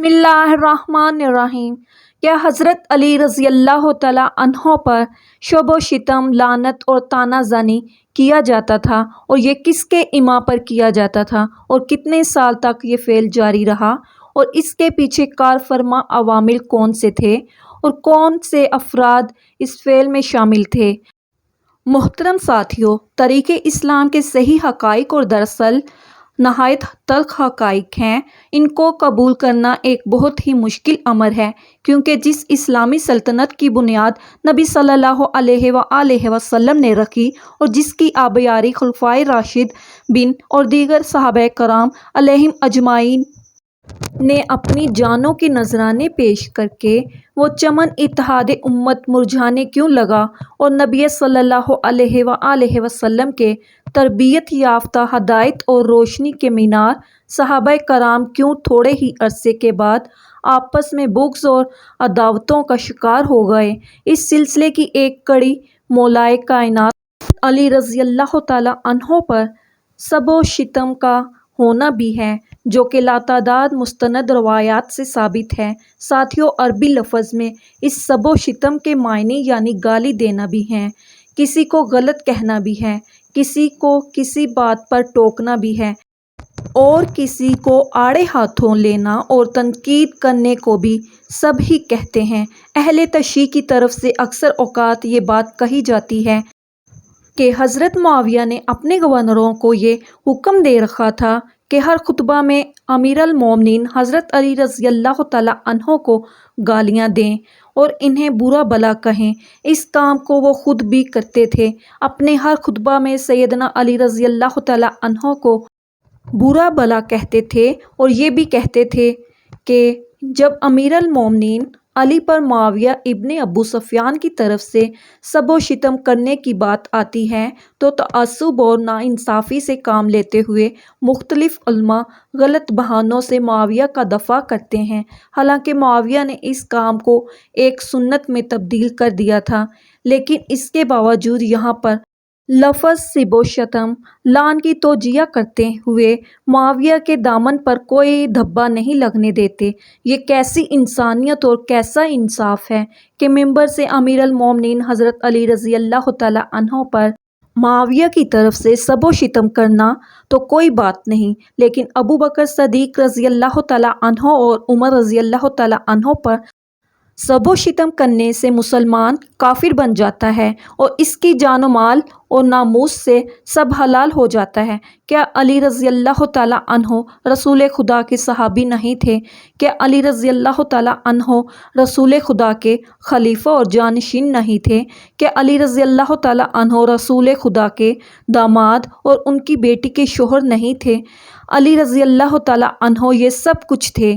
بسم اللہ الرحمن الرحیم۔ کیا حضرت علی رضی اللہ تعالیٰ عنہ پر شب و شتم، لعنت اور طعنہ زنی کیا جاتا تھا، اور یہ کس کے ایما پر کیا جاتا تھا، اور کتنے سال تک یہ فعل جاری رہا، اور اس کے پیچھے کار فرما عوامل کون سے تھے، اور کون سے افراد اس فعل میں شامل تھے؟ محترم ساتھیو، طریق اسلام کے صحیح حقائق اور دراصل نہایت تلخ حقائق ہیں۔ ان کو قبول کرنا ایک بہت ہی مشکل امر ہے، کیونکہ جس اسلامی سلطنت کی بنیاد نبی صلی اللہ علیہ وآلہ وسلم نے رکھی، اور جس کی آبیاری خلفائے راشد بن اور دیگر صحابہ کرام علیہم اجمعین نے اپنی جانوں کے نذرانے پیش کر کے، وہ چمن اتحاد امت مرجھانے کیوں لگا، اور نبی صلی اللہ علیہ وآلہ وسلم کے تربیت یافتہ ہدایت اور روشنی کے مینار صحابہ کرام کیوں تھوڑے ہی عرصے کے بعد آپس میں بغض اور عداوتوں کا شکار ہو گئے؟ اس سلسلے کی ایک کڑی مولائے کائنات علی رضی اللہ تعالیٰ عنہ پر سب و شتم کا ہونا بھی ہے، جو کہ لاتعداد مستند روایات سے ثابت ہے۔ ساتھیو، عربی لفظ میں اس سب و شتم کے معنی یعنی گالی دینا بھی ہیں، کسی کو غلط کہنا بھی ہے، کسی کو کسی بات پر ٹوکنا بھی ہے، اور کسی کو آڑے ہاتھوں لینا اور تنقید کرنے کو بھی سب ہی کہتے ہیں۔ اہل تشیع کی طرف سے اکثر اوقات یہ بات کہی جاتی ہے کہ حضرت معاویہ نے اپنے گورنروں کو یہ حکم دے رکھا تھا کہ ہر خطبہ میں امیر المومنین حضرت علی رضی اللہ تعالیٰ عنہ کو گالیاں دیں اور انہیں برا بھلا کہیں۔ اس کام کو وہ خود بھی کرتے تھے، اپنے ہر خطبہ میں سیدنا علی رضی اللہ تعالیٰ عنہ کو برا بھلا کہتے تھے، اور یہ بھی کہتے تھے کہ جب امیر المومنین علی پر معاویہ ابن ابو سفیان کی طرف سے سب و شتم کرنے کی بات آتی ہے تو تعصب اور ناانصافی سے کام لیتے ہوئے مختلف علماء غلط بہانوں سے معاویہ کا دفاع کرتے ہیں، حالانکہ معاویہ نے اس کام کو ایک سنت میں تبدیل کر دیا تھا۔ لیکن اس کے باوجود یہاں پر لفظ سب و شتم، لعن کی توجیہ کرتے ہوئے معاویہ کے دامن پر کوئی دھبا نہیں لگنے دیتے۔ یہ کیسی انسانیت اور کیسا انصاف ہے کہ ممبر سے امیر المومنین حضرت علی رضی اللہ تعالیٰ عنہ پر معاویہ کی طرف سے سب و شتم کرنا تو کوئی بات نہیں، لیکن ابو بکر صدیق رضی اللہ تعالیٰ عنہ اور عمر رضی اللہ تعالیٰ عنہ پر سب و شتم کرنے سے مسلمان کافر بن جاتا ہے، اور اس کی جان و مال اور ناموس سے سب حلال ہو جاتا ہے۔ کیا علی رضی اللہ تعالیٰ عنہ رسول خدا کے صحابی نہیں تھے؟ کیا علی رضی اللہ تعالیٰ عنہ رسول خدا کے خلیفہ اور جانشین نہیں تھے؟ کیا علی رضی اللہ تعالیٰ عنہ رسول خدا کے داماد اور ان کی بیٹی کے شوہر نہیں تھے؟ علی رضی اللہ تعالیٰ عنہ یہ سب کچھ تھے،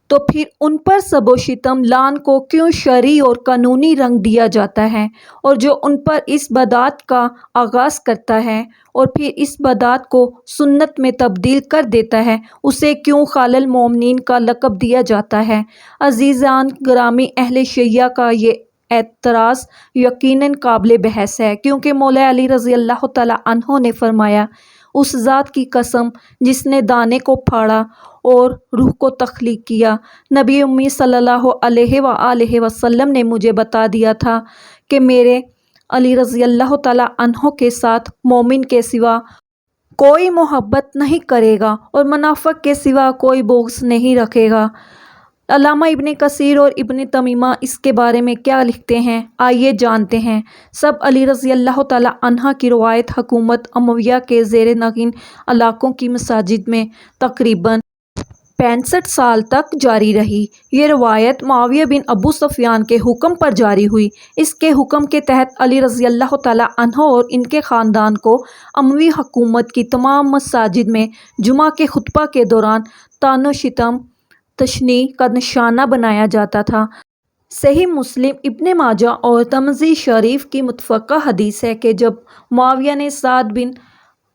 تو پھر ان پر سب و شتم، لعن کو کیوں شرعی اور قانونی رنگ دیا جاتا ہے؟ اور جو ان پر اس بدعت کا آغاز کرتا ہے اور پھر اس بدعت کو سنت میں تبدیل کر دیتا ہے، اسے کیوں خال المومنین کا لقب دیا جاتا ہے؟ عزیزان گرامی، اہل شیعہ کا یہ اعتراض یقیناً قابل بحث ہے، کیونکہ مولا علی رضی اللہ تعالیٰ عنہ نے فرمایا، اس ذات کی قسم جس نے دانے کو پھاڑا اور روح کو تخلیق کیا، نبی امی صلی اللہ علیہ وآلہ وسلم نے مجھے بتا دیا تھا کہ میرے علی رضی اللہ تعالیٰ عنہ کے ساتھ مومن کے سوا کوئی محبت نہیں کرے گا اور منافق کے سوا کوئی بغض نہیں رکھے گا۔ علامہ ابن کثیر اور ابن تمیمہ اس کے بارے میں کیا لکھتے ہیں، آئیے جانتے ہیں۔ سب علی رضی اللہ تعالیٰ عنہ کی روایت حکومت امویہ کے زیر نگین علاقوں کی مساجد میں تقریباً 65 سال تک جاری رہی۔ یہ روایت معاویہ بن ابو سفیان کے حکم پر جاری ہوئی۔ اس کے حکم کے تحت علی رضی اللہ تعالیٰ عنہ اور ان کے خاندان کو اموی حکومت کی تمام مساجد میں جمعہ کے خطبہ کے دوران طعن و شتم، تشنیع کا نشانہ بنایا جاتا تھا۔ صحیح مسلم، ابن ماجہ اور ترمذی شریف کی متفقہ حدیث ہے کہ جب معاویہ نے سعد بن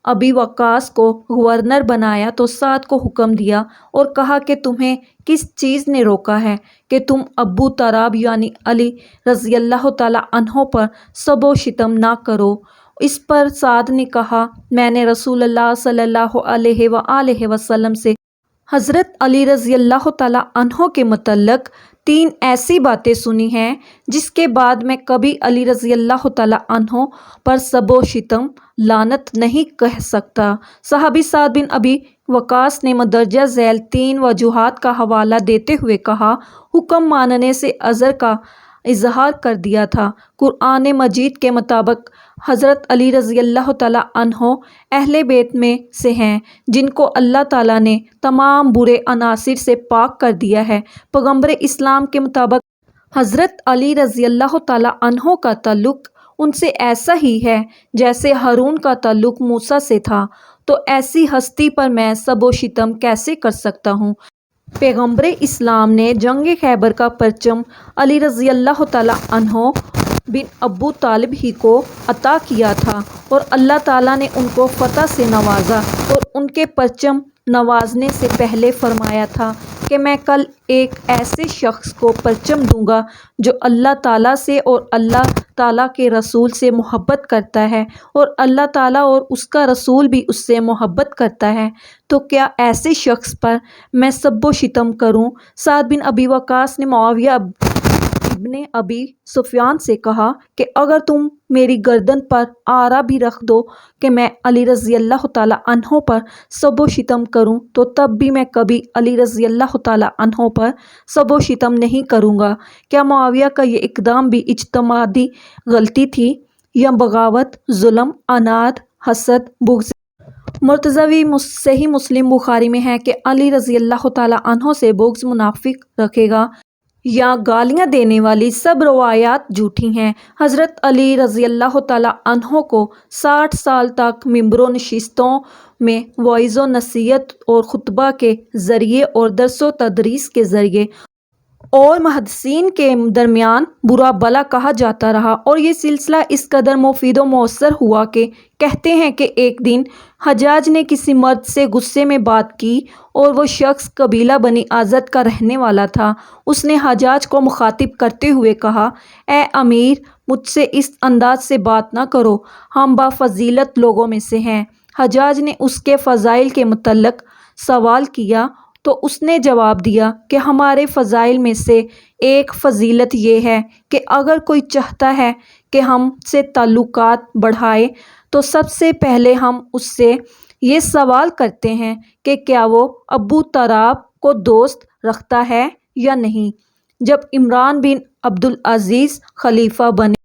ابی وقاص کو گورنر بنایا تو سعد کو حکم دیا اور کہا کہ تمہیں کس چیز نے روکا ہے کہ تم ابو تراب یعنی علی رضی اللہ تعالیٰ عنہ پر سب و شتم نہ کرو؟ اس پر سعد نے کہا، میں نے رسول اللہ صلی اللہ علیہ وآلہ وسلم سے حضرت علی رضی اللہ تعالیٰ عنہ کے متعلق 3 ایسی باتیں سنی ہیں جس کے بعد میں کبھی علی رضی اللہ تعالیٰ عنہ پر سب و شتم لعنت نہیں کہہ سکتا۔ صحابی سعد بن ابی وقاص نے مندرجہ ذیل 3 وجوہات کا حوالہ دیتے ہوئے کہا، حکم ماننے سے عذر کا اظہار کر دیا تھا۔ قرآن مجید کے مطابق حضرت علی رضی اللہ تعالیٰ عنہ اہل بیت میں سے ہیں جن کو اللہ تعالیٰ نے تمام برے عناصر سے پاک کر دیا ہے۔ پیغمبر اسلام کے مطابق حضرت علی رضی اللہ تعالیٰ عنہ کا تعلق ان سے ایسا ہی ہے جیسے ہارون کا تعلق موسیٰ سے تھا، تو ایسی ہستی پر میں سب و شتم کیسے کر سکتا ہوں؟ پیغمبر اسلام نے جنگ خیبر کا پرچم علی رضی اللہ تعالیٰ عنہ بن ابو طالب ہی کو عطا کیا تھا اور اللہ تعالیٰ نے ان کو فتح سے نوازا، اور ان کے پرچم نوازنے سے پہلے فرمایا تھا کہ میں کل ایک ایسے شخص کو پرچم دوں گا جو اللہ تعالیٰ سے اور اللہ تعالیٰ کے رسول سے محبت کرتا ہے، اور اللہ تعالیٰ اور اس کا رسول بھی اس سے محبت کرتا ہے، تو کیا ایسے شخص پر میں سب و شتم کروں؟ سعد بن ابی وقاص نے معاویہ ابن ابی سفیان سے کہا کہ اگر تم میری گردن پر آرا بھی رکھ دو کہ میں علی رضی اللہ تعالیٰ عنہ پر سب و شتم کروں، تو تب بھی میں کبھی علی رضی اللہ تعالیٰ عنہ پر سب و شتم نہیں کروں گا۔ کیا معاویہ کا یہ اقدام بھی اجتماعی غلطی تھی یا بغاوت، ظلم، عناد، حسد، بغض؟ مرتضوی صحیح مسلم بخاری میں ہے کہ علی رضی اللہ تعالیٰ عنہ سے بغض منافق رکھے گا یا گالیاں دینے والی سب روایات جھوٹی ہیں۔ حضرت علی رضی اللہ تعالیٰ عنہ کو 60 سال تک ممبر و نشستوں میں وعظ و نصیحت اور خطبہ کے ذریعے اور درس و تدریس کے ذریعے اور محدثین کے درمیان برا بلا کہا جاتا رہا، اور یہ سلسلہ اس قدر مفید و مؤثر ہوا کہ کہتے ہیں کہ ایک دن حجاج نے کسی مرد سے غصے میں بات کی، اور وہ شخص قبیلہ بنی ازد کا رہنے والا تھا۔ اس نے حجاج کو مخاطب کرتے ہوئے کہا، اے امیر، مجھ سے اس انداز سے بات نہ کرو، ہم بافضیلت لوگوں میں سے ہیں۔ حجاج نے اس کے فضائل کے متعلق سوال کیا تو اس نے جواب دیا کہ ہمارے فضائل میں سے ایک فضیلت یہ ہے کہ اگر کوئی چاہتا ہے کہ ہم سے تعلقات بڑھائے تو سب سے پہلے ہم اس سے یہ سوال کرتے ہیں کہ کیا وہ ابو تراب کو دوست رکھتا ہے یا نہیں۔ جب عمران بن عبدالعزیز خلیفہ بنے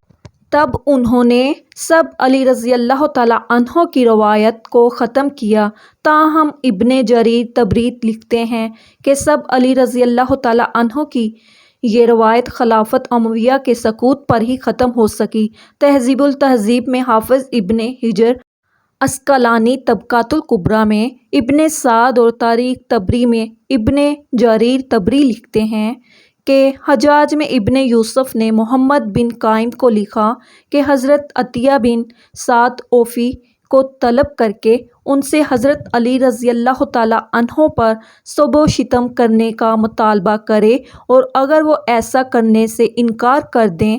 تب انہوں نے سب علی رضی اللہ تعالیٰ عنہ کی روایت کو ختم کیا، تاہم ابن جریر طبری لکھتے ہیں کہ سب علی رضی اللہ تعالیٰ عنہ کی یہ روایت خلافت امویہ کے سقوط پر ہی ختم ہو سکی۔ تہذیب التہذیب میں حافظ ابن حجر عسقلانی، طبقات الکبریٰ میں ابن سعد اور تاریخ طبری میں ابن جریر طبری لکھتے ہیں کہ حجاج میں ابن یوسف نے محمد بن قائم کو لکھا کہ حضرت عطیہ بن سعد اوفی کو طلب کر کے ان سے حضرت علی رضی اللہ تعالیٰ عنہ پر سب و شتم کرنے کا مطالبہ کرے، اور اگر وہ ایسا کرنے سے انکار کر دیں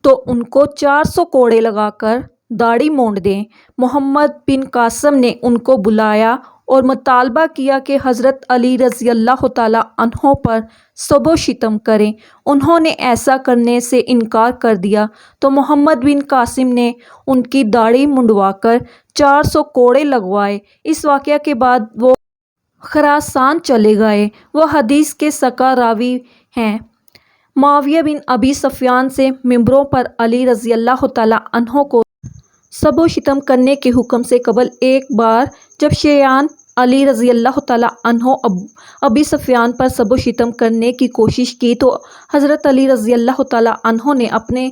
تو ان کو 400 کوڑے لگا کر داڑھی مونڈ دیں۔ محمد بن قاسم نے ان کو بلایا اور مطالبہ کیا کہ حضرت علی رضی اللہ تعالیٰ عنہ پر سب و شتم کریں۔ انہوں نے ایسا کرنے سے انکار کر دیا تو محمد بن قاسم نے ان کی داڑھی منڈوا کر 400 کوڑے لگوائے۔ اس واقعہ کے بعد وہ خراسان چلے گئے۔ وہ حدیث کے ثقہ راوی ہیں۔ معاویہ بن ابی سفیان سے ممبروں پر علی رضی اللہ تعالیٰ عنہ کو سب و شتم کرنے کے حکم سے قبل ایک بار جب شیعیان علی رضی اللہ تعالیٰ عنہ ابی سفیان پر سب و شتم کرنے کی کوشش کی تو حضرت علی رضی اللہ تعالیٰ عنہ نے اپنے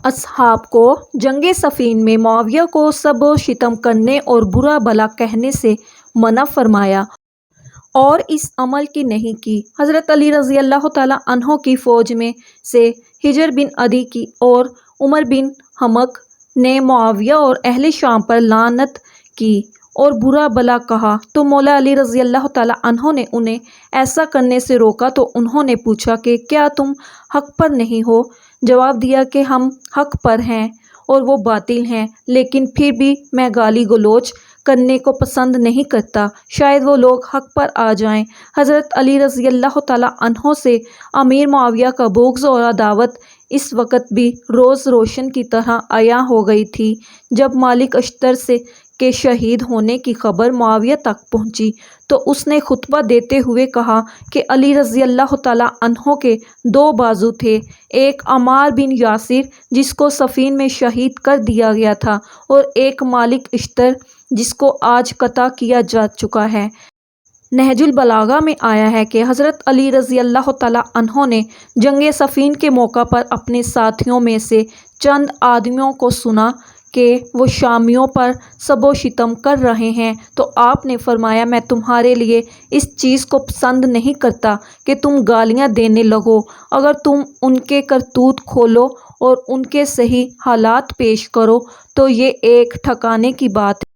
اصحاب کو جنگ صفین میں معاویہ کو سب و شتم کرنے اور برا بھلا کہنے سے منع فرمایا اور اس عمل کی نہیں کی۔ حضرت علی رضی اللہ تعالیٰ عنہ کی فوج میں سے حجر بن عدی کی اور عمر بن حمق نے معاویہ اور اہل شام پر لعنت کی اور برا بھلا کہا، تو مولا علی رضی اللہ تعالیٰ عنہ نے انہیں ایسا کرنے سے روکا تو انہوں نے پوچھا کہ کیا تم حق پر نہیں ہو؟ جواب دیا کہ ہم حق پر ہیں اور وہ باطل ہیں، لیکن پھر بھی میں گالی گلوچ کرنے کو پسند نہیں کرتا، شاید وہ لوگ حق پر آ جائیں۔ حضرت علی رضی اللہ تعالیٰ عنہ سے امیر معاویہ کا بغض اور عداوت اس وقت بھی روز روشن کی طرح عیاں ہو گئی تھی جب مالک اشتر کے شہید ہونے کی خبر معاویہ تک پہنچی تو اس نے خطبہ دیتے ہوئے کہا کہ علی رضی اللہ تعالیٰ عنہ کے دو بازو تھے، ایک عمار بن یاسر جس کو صفین میں شہید کر دیا گیا تھا اور ایک مالک اشتر جس کو آج قطع کیا جا چکا ہے۔ نہج البلاغہ میں آیا ہے کہ حضرت علی رضی اللہ تعالیٰ عنہ نے جنگ صفین کے موقع پر اپنے ساتھیوں میں سے چند آدمیوں کو سنا کہ وہ شامیوں پر سب و شتم کر رہے ہیں تو آپ نے فرمایا میں تمہارے لیے اس چیز کو پسند نہیں کرتا کہ تم گالیاں دینے لگو، اگر تم ان کے کرتوت کھولو اور ان کے صحیح حالات پیش کرو تو یہ ایک ٹھکانے کی بات ہے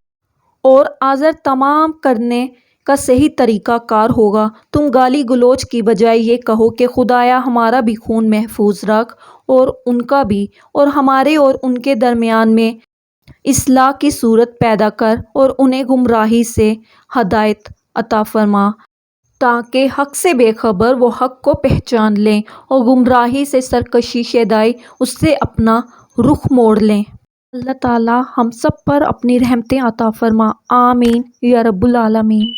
اور آزر تمام کرنے کا صحیح طریقہ کار ہوگا۔ تم گالی گلوچ کی بجائے یہ کہو کہ خدایا ہمارا بھی خون محفوظ رکھ اور ان کا بھی، اور ہمارے اور ان کے درمیان میں اصلاح کی صورت پیدا کر اور انہیں گمراہی سے ہدایت عطا فرما تاکہ حق سے بے خبر وہ حق کو پہچان لیں اور گمراہی سے سرکشی شیدائی اس سے اپنا رخ موڑ لیں۔ اللہ تعالیٰ ہم سب پر اپنی رحمتیں عطا فرما، آمین یا رب العالمین۔